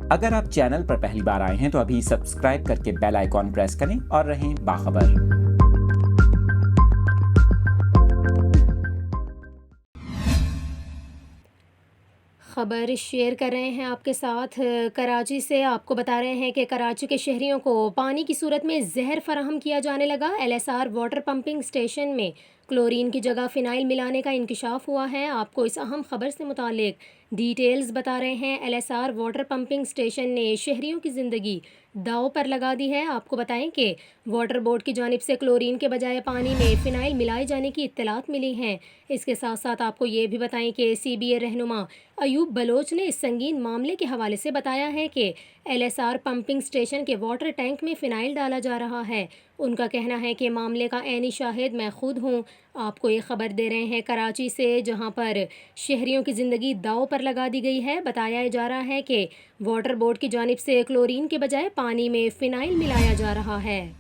اگر آپ چینل پر پہلی بار آئے ہیں تو ابھی سبسکرائب کر کے بیل آئیکن پریس کریں اور رہیں باخبر۔ خبر شیئر کر رہے ہیں آپ کے ساتھ کراچی سے۔ آپ کو بتا رہے ہیں کہ کراچی کے شہریوں کو پانی کی صورت میں زہر فراہم کیا جانے لگا۔ LSR واٹر پمپنگ سٹیشن میں کلورین کی جگہ فنائل ملانے کا انکشاف ہوا ہے۔ آپ کو اس اہم خبر سے متعلق ڈیٹیلز بتا رہے ہیں۔ LSR واٹر پمپنگ سٹیشن نے شہریوں کی زندگی داؤ پر لگا دی ہے۔ آپ کو بتائیں کہ واٹر بورڈ کی جانب سے کلورین کے بجائے پانی میں فنائل ملائے جانے کی اطلاعات ملی ہیں۔ اس کے ساتھ ساتھ آپ کو یہ بھی بتائیں کہ CBA رہنما ایوب بلوچ نے اس سنگین معاملے کے حوالے سے بتایا ہے کہ LSR پمپنگ سٹیشن کے واٹر ٹینک میں فنائل ڈالا جا رہا ہے۔ ان کا کہنا ہے کہ معاملے کا عینی شاہد میں خود ہوں۔ آپ کو یہ خبر دے رہے ہیں کراچی سے، جہاں پر شہریوں کی زندگی داؤ پر لگا دی گئی ہے۔ بتایا جا رہا ہے کہ واٹر بورڈ کی جانب سے کلورین کے بجائے پانی میں فنائل ملایا جا رہا ہے۔